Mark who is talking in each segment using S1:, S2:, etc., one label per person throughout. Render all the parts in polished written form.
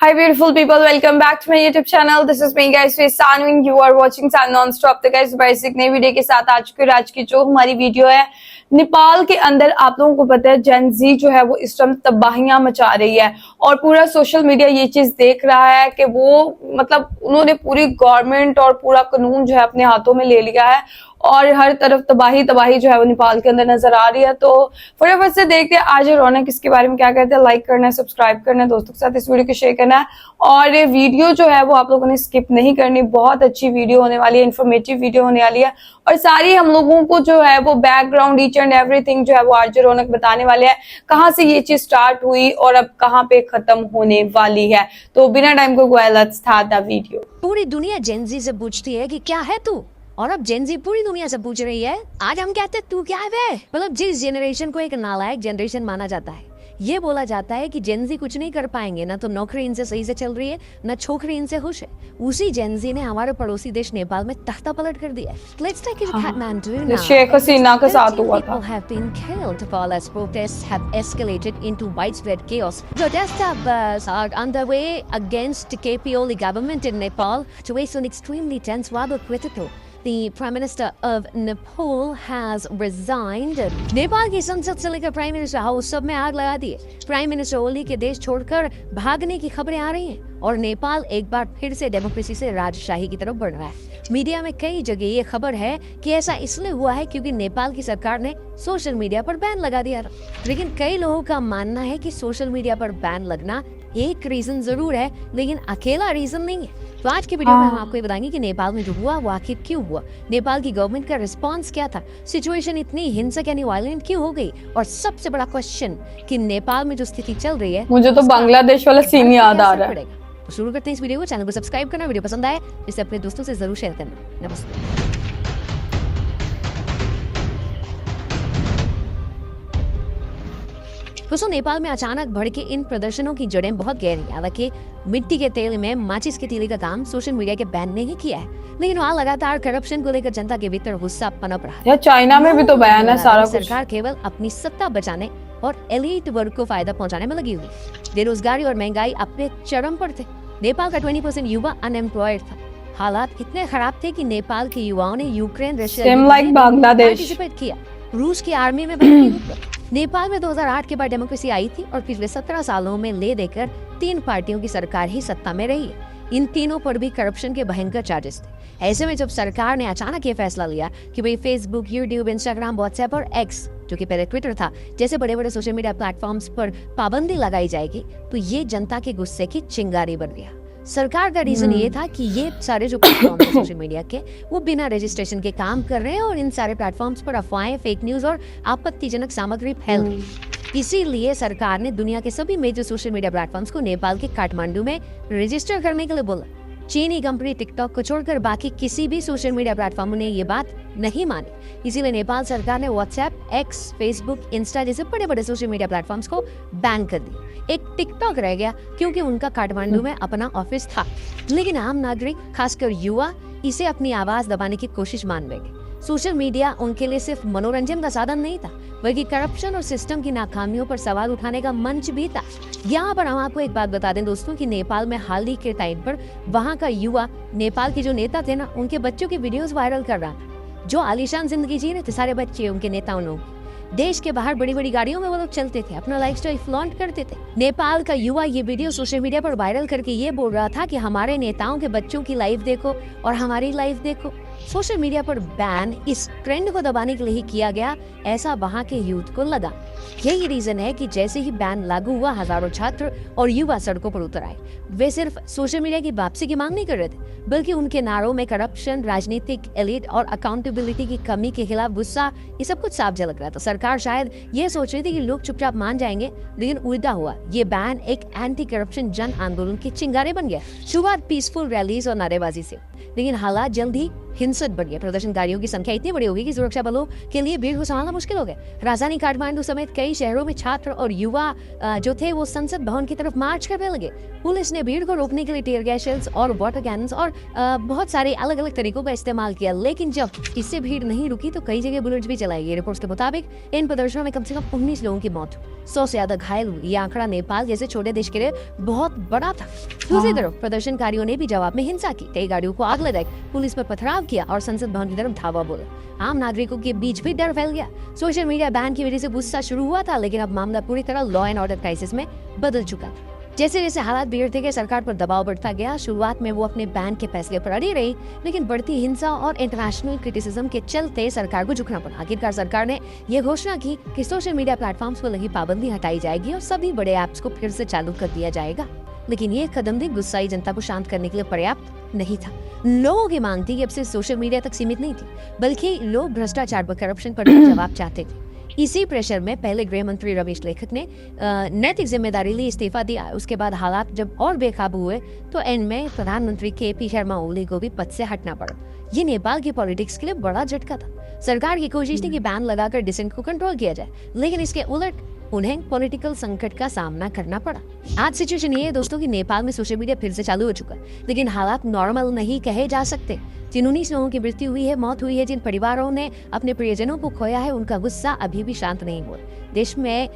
S1: Hi beautiful people, welcome back to my YouTube channel. This is me guys, Sanvi. You are watching San Non-Stop. तो guys basic नई video के साथ आज की जो हमारी वीडियो है, नेपाल के अंदर आप लोगों को पता है जेन जी जो है वो इस टाइम तबाहियां मचा रही है और पूरा सोशल मीडिया ये चीज देख रहा है कि वो मतलब उन्होंने पूरी गवर्नमेंट और पूरा कानून जो है अपने हाथों में ले लिया है और हर तरफ तबाही जो है वो नेपाल के अंदर नजर आ रही है। तो फटाफट से देखते हैं आज रौनक इसके बारे में क्या कहते हैं। लाइक करना है, सब्सक्राइब करना है, दोस्तों के साथ इस वीडियो को शेयर करना है और ये वीडियो जो है वो आप लोगों ने स्किप नहीं करनी। बहुत अच्छी वीडियो होने वाली है, इन्फॉर्मेटिव वीडियो होने वाली है और सारी हम लोगों को जो है वो बैकग्राउंड ईच एंड एवरीथिंग जो है वो आज रौनक बताने वाले हैं, कहाँ से ये चीज स्टार्ट हुई और अब कहाँ पे खत्म होने वाली है। तो बिना टाइम को गवाए लेट्स स्टार्ट द वीडियो।
S2: पूरी दुनिया जेनजी से पूछती है कि क्या है तू, और अब जेनजी पूरी दुनिया से पूछ रही है आज हम कहते तू क्या है वे। मतलब जिस जनरेशन को एक नालायक जनरेशन माना जाता है, ये बोला जाता है कि जेनजी कुछ नहीं कर पाएंगे, ना तो नौकरी इनसे सही से चल रही है, ना छोकरी इनसे खुश है। उसी जेनजी ने हमारे पड़ोसी देश नेपाल में तख्ता पलट कर दिया। Let's take it to Kathmandu now.
S1: Sheikh Hasina के साथ हुआ था।
S2: People have been killed while as protests have escalated into widespread chaos. Protests are underway against KPOL government in Nepal to face an extremely tense weather critical. The Prime Minister of Nepal has resigned. Nepal की संसद से लेकर prime minister house सब में आग लगा दी है। Prime minister ओली के देश छोड़कर भागने की खबरें आ रही हैं और नेपाल एक बार फिर से डेमोक्रेसी से राजशाही की तरफ बढ़ रहा है। मीडिया में कई जगह ये खबर है कि ऐसा इसलिए हुआ है क्योंकि नेपाल की सरकार ने सोशल मीडिया पर बैन लगा दिया। लेकिन कई लोगों का मानना है कि सोशल मीडिया पर बैन लगना एक रीजन जरूर है, लेकिन अकेला रीजन नहीं है। तो आज के वीडियो में हम आपको ये बताएंगे कि नेपाल में जो हुआ वो आखिर क्यों हुआ, नेपाल की गवर्नमेंट का रिस्पांस क्या था, सिचुएशन इतनी हिंसक यानी वायलेंट क्यों हो गई, और सबसे बड़ा क्वेश्चन कि नेपाल में जो स्थिति चल रही है
S1: मुझे तो बांग्लादेश वाला सीन याद आ रहा है।
S2: तो शुरू करते हैं इस वीडियो को। चैनल को सब्सक्राइब करना, वीडियो पसंद आए इसे अपने दोस्तों से जरूर शेयर करना। नमस्ते। दोस्तों, नेपाल में अचानक भड़के इन प्रदर्शनों की जड़ें बहुत गहरी। हालांकि मिट्टी के तेल में माचिस के तीली का काम सोशल मीडिया के बैन ने ही किया है, लेकिन वहाँ लगातार करप्शन को लेकर जनता के भीतर गुस्सा पनप रहा है।
S1: चाइना में भी तो बैन है सारा कुछ।
S2: सरकार केवल अपनी सत्ता बचाने और एलीट वर्ग को फायदा पहुंचाने में लगी हुई। बेरोजगारी और महंगाई अपने चरम पर थे। नेपाल का 20% युवा अनएम्प्लॉयड था। हालात इतने खराब थे कि नेपाल के युवाओं ने यूक्रेन रशिया पार्टिसिपेट किया, रूस की आर्मी में भर्ती हुए। नेपाल में 2008 के बाद डेमोक्रेसी आई थी और पिछले 17 सालों में ले देकर 3 पार्टियों की सरकार ही सत्ता में रही है। इन तीनों पर भी करप्शन के भयंकर चार्जेस थे। ऐसे में जब सरकार ने अचानक ये फैसला लिया कि भाई फेसबुक, यूट्यूब, इंस्टाग्राम, व्हाट्सएप और एक्स, जो कि पहले ट्विटर था, जैसे बड़े बड़े सोशल मीडिया प्लेटफॉर्म्स पर पाबंदी लगाई जाएगी, तो ये जनता के गुस्से की चिंगारी बन गया। सरकार का रीजन ये था कि ये सारे जो प्लेटफॉर्म है सोशल मीडिया के, वो बिना रजिस्ट्रेशन के काम कर रहे हैं और इन सारे प्लेटफॉर्म्स पर अफवाहें, फेक न्यूज और आपत्तिजनक सामग्री फैल रही। इसीलिए सरकार ने दुनिया के सभी मेजर सोशल मीडिया प्लेटफॉर्म्स को नेपाल के काठमांडू में रजिस्टर करने के लिए बोला। चीनी कंपनी टिकटॉक को छोड़कर बाकी किसी भी सोशल मीडिया प्लेटफॉर्म ने ये बात नहीं मानी। इसीलिए नेपाल सरकार ने व्हाट्सएप, एक्स, फेसबुक, इंस्टा जैसे बड़े बड़े सोशल मीडिया प्लेटफॉर्म्स को बैन कर दी। एक टिकटॉक रह गया क्योंकि उनका काठमांडू में अपना ऑफिस था, लेकिन आम नागरिक खासकर युवा इसे अपनी आवाज दबाने की कोशिश मान बैठे। सोशल मीडिया उनके लिए सिर्फ मनोरंजन का साधन नहीं था, बल्कि करप्शन और सिस्टम की नाकामियों पर सवाल उठाने का मंच भी था। यहाँ पर हम आपको एक बात बता दें दोस्तों कि नेपाल में हाल ही के टाइम पर वहाँ का युवा नेपाल के जो नेता थे ना, उनके बच्चों की वीडियोस वायरल कर रहा था। जो आलीशान जिंदगी जी रहे थे सारे बच्चे उनके नेताओं ने, देश के बाहर बड़ी बड़ी गाड़ियों में वो लोग चलते थे, अपना लाइफस्टाइल फ्लॉन्ट करते थे। नेपाल का युवा ये वीडियो सोशल मीडिया पर वायरल करके ये बोल रहा था कि हमारे नेताओं के बच्चों की लाइफ देखो और हमारी लाइफ देखो। सोशल मीडिया पर बैन इस ट्रेंड को दबाने के लिए ही किया गया, ऐसा वहाँ के यूथ को लगा। यही रीजन है कि जैसे ही बैन लागू हुआ, हजारों छात्र और युवा सड़कों पर उतर आए। वे सिर्फ सोशल मीडिया की वापसी की मांग नहीं कर रहे थे, बल्कि उनके नारों में करप्शन, राजनीतिक एलिट और अकाउंटेबिलिटी की कमी के खिलाफ गुस्सा, ये सब कुछ साफ झलक रहा था। सरकार शायद ये सोच रही थी कि लोग चुपचाप मान जाएंगे, लेकिन उल्टा हुआ। ये बैन एक एंटी करप्शन जन आंदोलन की चिंगारी बन गया। शुरुआत पीसफुल रैलीज और नारेबाजी से, लेकिन हालात जल्द ही हिंसक बढ़ी है। प्रदर्शनकारियों की संख्या इतनी बड़ी होगी कि सुरक्षा बलों के लिए भीड़ को संभालना मुश्किल हो गया। राजधानी काठमांडू समेत कई शहरों में छात्र और युवा जो थे वो संसद भवन की तरफ मार्च करने लगे। पुलिस ने भीड़ को रोकने के लिए टीयर गैस शेल्स और वाटर कैनन्स और बहुत सारे अलग अलग तरीकों का इस्तेमाल किया, लेकिन जब इससे भीड़ नहीं रुकी तो कई जगह बुलेट्स भी चलाई गई। रिपोर्ट्स के मुताबिक इन प्रदर्शनों में कम से कम 19 लोगों की मौत, 100 से ज्यादा घायल हुए। यह आंकड़ा नेपाल जैसे छोटे देश के लिए बहुत बड़ा था। दूसरी तरफ प्रदर्शनकारियों ने भी जवाब में हिंसा की, कई गाड़ियों को आग लगाई, पुलिस पर पथराव किया और संसद भवन की तरफ धावा बोला। आम नागरिकों के बीच भी डर फैल गया। सोशल मीडिया बैन की वजह से गुस्सा शुरू हुआ था, लेकिन अब मामला पूरी तरह लॉ एंड ऑर्डर क्राइसिस में बदल चुका है। जैसे जैसे हालात बिगड़ते गए सरकार पर दबाव बढ़ता गया। शुरुआत में वो अपने बैन के फैसले पर अड़ी रही, लेकिन बढ़ती हिंसा और इंटरनेशनल क्रिटिसिज्म के चलते सरकार को झुकना पड़ा। आखिरकार सरकार ने यह घोषणा की कि सोशल मीडिया प्लेटफॉर्म्स पर लगी पाबंदी हटाई जाएगी और सभी बड़े ऐप्स को फिर से चालू कर दिया जाएगा। लेकिन ये कदम भी गुस्साई जनता को शांत करने के लिए पर्याप्त नहीं था। लोगों की मांग थी कि अब सिर्फ सोशल मीडिया तक सीमित नहीं थी, बल्कि लोग भ्रष्टाचार व करप्शन पर भी जवाब चाहते थे। इसी प्रेशर में पहले गृह मंत्री रमेश लेखक ने नैतिक जिम्मेदारी ली, इस्तीफा दिया। उसके बाद हालात जब और बेकाबू हुए तो एंड में प्रधानमंत्री केपी शर्मा ओली को भी पद से हटना पड़ा। ये नेपाल की पॉलिटिक्स के लिए बड़ा झटका था। सरकार की कोशिश थी कि बैन लगाकर डिसेंट को कंट्रोल किया जाए, लेकिन इसके उलट उन्हें पॉलिटिकल संकट का सामना करना पड़ा। आज सिचुएशन ये है दोस्तों कि नेपाल में सोशल मीडिया फिर से चालू हो चुका है, लेकिन हालात नॉर्मल नहीं कहे जा सकते। जिन 19 लोगों की मृत्यु हुई है, मौत हुई है, जिन परिवारों ने अपने प्रियजनों को खोया है, उनका गुस्सा अभी भी शांत नहीं हुआ। देश में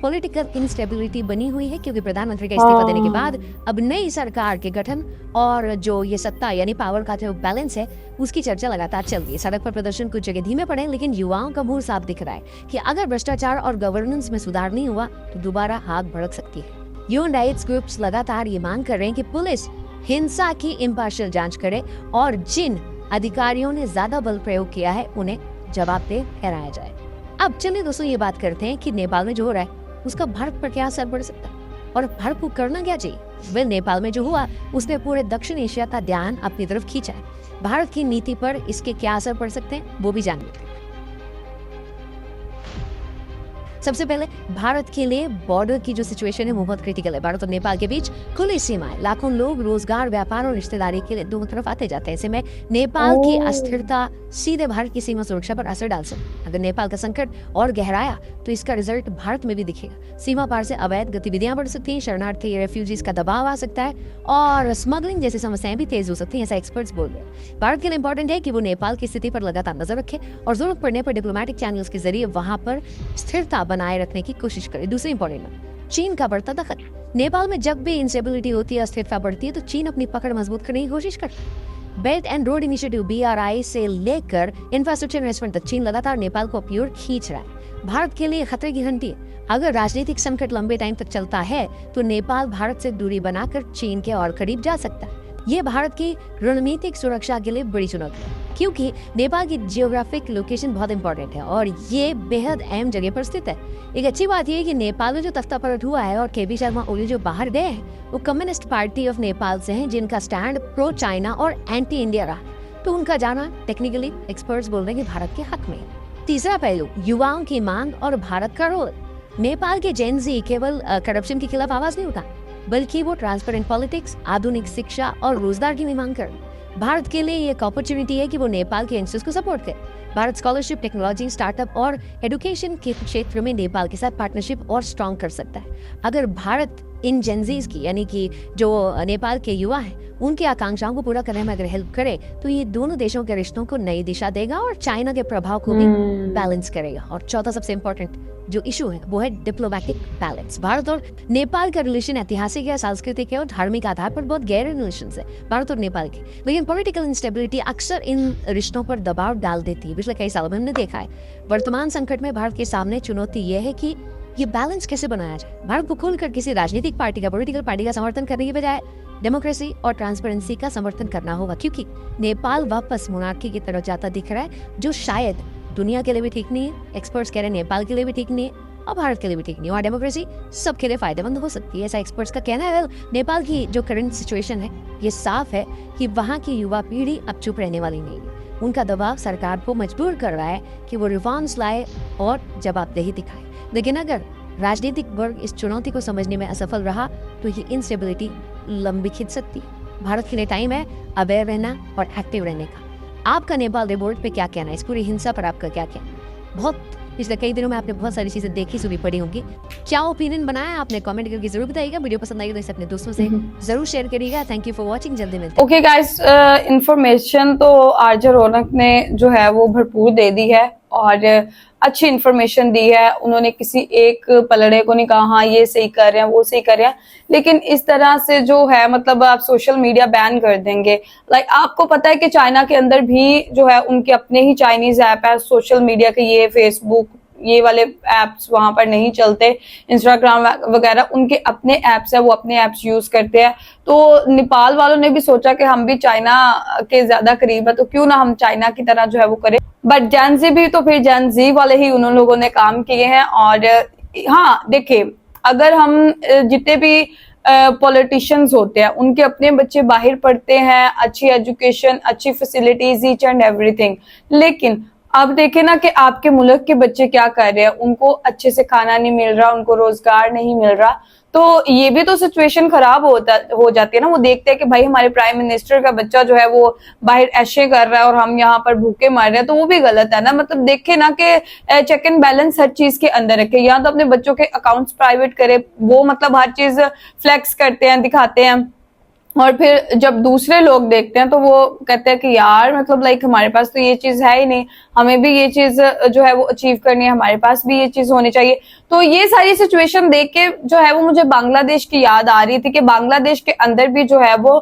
S2: पॉलिटिकल इंस्टेबिलिटी बनी हुई है क्योंकि प्रधानमंत्री का इस्तीफा देने के बाद अब नई सरकार के गठन और जो ये सत्ता यानी पावर का जो बैलेंस है उसकी चर्चा लगातार चल रही है। सड़क पर प्रदर्शन कुछ जगह धीमे पड़े, लेकिन युवाओं का मुंह साफ दिख रहा है कि अगर भ्रष्टाचार और गवर्नेंस में सुधार नहीं हुआ तो दोबारा आग भड़क सकती है। ह्यूमन राइट्स ग्रुप्स लगातार ये मांग कर रहे हैं कि पुलिस हिंसा की इम्पार्शियल जांच करे और जिन अधिकारियों ने ज्यादा बल प्रयोग किया है उन्हें जवाबदेह ठहराया जाए। अब चलिए दोस्तों ये बात करते हैं कि नेपाल में जो हो रहा है उसका भारत पर क्या असर पड़ सकता है और भारत को करना क्या चाहिए। वेल, नेपाल में जो हुआ उसने पूरे दक्षिण एशिया का ध्यान अपनी तरफ खींचा है। भारत की नीति पर इसके क्या असर पड़ सकते हैं वो भी जान लेते हैं। सबसे पहले भारत के लिए बॉर्डर की जो सिचुएशन है वो बहुत क्रिटिकल है। भारत और नेपाल के बीच खुली सीमाएं, लाखों लोग रोजगार, व्यापार और रिश्तेदारी के लिए दोनों तरफ आते जाते हैं। ऐसे में नेपाल की अस्थिरता सीधे भारत की सीमा सुरक्षा पर असर डाल सकती है। अगर नेपाल का संकट और गहराया तो इसका रिजल्ट भारत में भी दिखेगा। सीमा पार से अवैध गतिविधियां बढ़ सकती हैं, शरणार्थी रेफ्यूजीज का दबाव आ सकता है और स्मगलिंग जैसी समस्याएं भी तेज हो सकती हैं, ऐसा एक्सपर्ट्स बोल रहे हैं। भारत के लिए इंपॉर्टेंट है कि वो नेपाल की स्थिति पर लगातार नजर रखे और जरूरत पड़ने पर डिप्लोमेटिक चैनल्स के जरिए वहां पर स्थिरता बनाए रखने की कोशिश करे। दूसरी इंपॉर्टेंट बात, चीन का बढ़ता दखल। नेपाल में जब भी इंस्टेबिलिटी होती है, अस्थिरता बढ़ती है तो चीन अपनी पकड़ मजबूत करने की कोशिश करता है। Belt and road initiative BRI से लेकर इंफ्रास्ट्रक्चर इन्वेस्टमेंट तक चीन लगातार नेपाल को अपनी ओर खींच रहा है। भारत के लिए खतरे की घंटी है। अगर राजनीतिक संकट लंबे टाइम तक चलता है तो नेपाल भारत से दूरी बनाकर चीन के और करीब जा सकता है। ये भारत की रणनीतिक सुरक्षा के लिए बड़ी चुनौती है क्योंकि नेपाल की जियोग्राफिक लोकेशन बहुत इंपॉर्टेंट है और ये बेहद अहम जगह पर स्थित है। एक अच्छी बात यह है कि नेपाल में जो तख्तापलट हुआ है और केपी शर्मा ओली जो बाहर गए हैं वो कम्युनिस्ट पार्टी ऑफ नेपाल से हैं, जिनका स्टैंड प्रो चाइना और एंटी इंडिया रहा, तो उनका जाना टेक्निकली एक्सपर्ट्स बोल रहे हैं कि भारत के हक में है। तीसरा पहलू, युवाओं की मांग और भारत का रोल। नेपाल के जेन ज़ी केवल करप्शन के खिलाफ आवाज नहीं उठा, बल्कि वो ट्रांसपेरेंट पॉलिटिक्स, आधुनिक शिक्षा और रोजगार की भी मांग कर। भारत के लिए ये एक अपॉर्चुनिटी है कि वो नेपाल के यंगस्टर्स को सपोर्ट करे। भारत स्कॉलरशिप, टेक्नोलॉजी, स्टार्टअप और एजुकेशन के क्षेत्र में नेपाल के साथ पार्टनरशिप और स्ट्रॉन्ग कर सकता है। अगर भारत इन जेनजीज की यानी कि जो नेपाल के युवा हैं उनकी आकांक्षाओं को पूरा करने में अगर हेल्प करे तो ये दोनों देशों के रिश्तों को नई दिशा देगा और चाइना के प्रभाव को भी बैलेंस करेगा। और चौथा सबसे इम्पोर्टेंट जो इशू है वो है डिप्लोमेटिक बैलेंस। भारत और नेपाल का रिलेशन ऐतिहासिक है, सांस्कृतिक है और धार्मिक आधार पर बहुत गहरे रिलेशन है भारत और नेपाल के। लेकिन पॉलिटिकल इंस्टेबिलिटी अक्सर इन रिश्तों पर दबाव डाल देती है। पिछले कई सालों में हमने देखा है। वर्तमान संकट में भारत के सामने चुनौती यह है कि ये बैलेंस कैसे बनाया जाए। भारत को खुलकर किसी राजनीतिक पार्टी का, पॉलिटिकल पार्टी का समर्थन करने की बजाय डेमोक्रेसी और ट्रांसपेरेंसी का समर्थन करना होगा, क्योंकि नेपाल वापस मोनार्की की तरफ जाता दिख रहा है, जो शायद दुनिया के लिए भी ठीक नहीं है। एक्सपर्ट्स कह रहे हैं नेपाल के लिए भी ठीक नहीं है और भारत के लिए भी ठीक नहीं है। और डेमोक्रेसी सबके लिए फायदेमंद हो सकती है, ऐसा एक्सपर्ट्स का कहना है। नेपाल की जो करंट सिचुएशन है ये साफ है कि वहाँ की युवा पीढ़ी अब चुप रहने वाली नहीं है। उनका दबाव सरकार को मजबूर कर रहा है कि वो रिफॉर्म्स लाए और जवाबदेही दिखाए। लेकिन अगर राजनीतिक वर्ग इस चुनौती को समझने में असफल रहा तो ये इंस्टेबिलिटी लंबी खिंच सकती है। भारत के लिए टाइम है अवेयर रहना और एक्टिव रहने का। आपका नेपाल रिपोर्ट पे क्या कहना है, इस पूरी हिंसा पर आपका क्या कहना है? बहुत पिछले कई दिनों में आपने बहुत सारी चीजें देखी सुनी पड़ी होंगी, क्या ओपिनियन बनाया आपने कमेंट करके जरूर बताइएगा। वीडियो पसंद आई तो इसे अपने दोस्तों से जरूर शेयर करिएगा। थैंक यू फॉर वॉचिंग, जल्दी मिलते हैं।
S1: ओके गाइस, इंफॉर्मेशन तो आरजे रौनक ने जो है वो भरपूर दे दी है और अच्छी इंफॉर्मेशन दी है। उन्होंने किसी एक पलड़े को नहीं कहा हाँ ये सही कर रहे हैं वो सही कर रहे हैं, लेकिन इस तरह से जो है मतलब आप सोशल मीडिया बैन कर देंगे। लाइक आपको पता है कि चाइना के अंदर भी जो है उनके अपने ही चाइनीज ऐप है सोशल मीडिया के, ये फेसबुक ये वाले एप्स वहां पर नहीं चलते, इंस्टाग्राम वगैरह उनके अपने एप्स है, वो अपने एप्स यूज करते हैं। तो नेपाल वालों ने भी सोचा कि हम भी चाइना के ज्यादा करीब है तो क्यों ना हम चाइना की तरह जो है वो करें। बट जैनजी भी तो फिर जैनजी वाले ही उन लोगों ने काम किए हैं। और हाँ देखिए, अगर हम जितने भी पॉलिटिशियंस होते हैं उनके अपने बच्चे बाहर पढ़ते हैं, अच्छी एजुकेशन, अच्छी फैसिलिटीज, ईच एंड एवरीथिंग, लेकिन अब देखे ना कि आपके मुल्क के बच्चे क्या कर रहे हैं, उनको अच्छे से खाना नहीं मिल रहा, उनको रोजगार नहीं मिल रहा, तो ये भी तो सिचुएशन खराब हो जाती है ना। वो देखते हैं कि भाई हमारे प्राइम मिनिस्टर का बच्चा जो है वो बाहर ऐशे कर रहा है और हम यहाँ पर भूखे मर रहे हैं, तो वो भी गलत है ना। मतलब देखे ना कि चेक एंड बैलेंस हर चीज के अंदर रखे, या तो अपने बच्चों के अकाउंट्स प्राइवेट करे, वो मतलब हर चीज फ्लेक्स करते हैं, दिखाते हैं, और फिर जब दूसरे लोग देखते हैं तो वो कहते हैं कि यार मतलब लाइक हमारे पास तो ये चीज है ही नहीं, हमें भी ये चीज जो है वो अचीव करनी है, हमारे पास भी ये चीज होनी चाहिए। तो ये सारी सिचुएशन देख के जो है वो मुझे बांग्लादेश की याद आ रही थी कि बांग्लादेश के अंदर भी जो है वो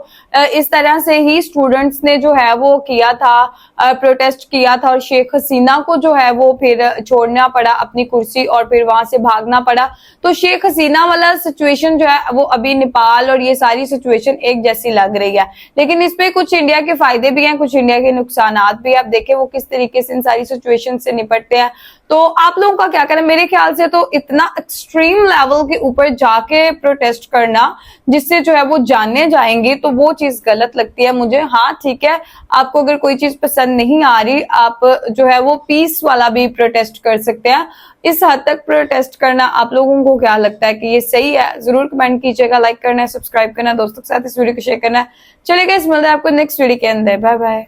S1: इस तरह से ही स्टूडेंट्स ने जो है वो किया था, प्रोटेस्ट किया था, और शेख हसीना को जो है वो फिर छोड़ना पड़ा अपनी कुर्सी और फिर वहां से भागना पड़ा। तो शेख हसीना वाला सिचुएशन जो है वो अभी नेपाल और ये सारी सिचुएशन एक जैसी लग रही है, लेकिन इसमें कुछ इंडिया के फायदे भी हैं, कुछ इंडिया के नुकसानात भी। आप देखें वो किस तरीके से इन सारी सिचुएशन से निपटते हैं। तो आप लोगों का क्या कहना है? मेरे ख्याल से तो इतना एक्सट्रीम लेवल के ऊपर जाके प्रोटेस्ट करना जिससे जो है वो जाने जाएंगे, तो वो चीज गलत लगती है मुझे। हाँ ठीक है, आपको अगर कोई चीज पसंद नहीं आ रही, आप जो है वो पीस वाला भी प्रोटेस्ट कर सकते हैं। इस हद तक प्रोटेस्ट करना आप लोगों को क्या लगता है कि ये सही है? जरूर कमेंट कीजिएगा, लाइक करना है, सब्सक्राइब करना है, दोस्तों के साथ इस वीडियो को शेयर करना है। चलिए गाइस, मिलते हैं आपको नेक्स्ट वीडियो के अंदर। Bye bye.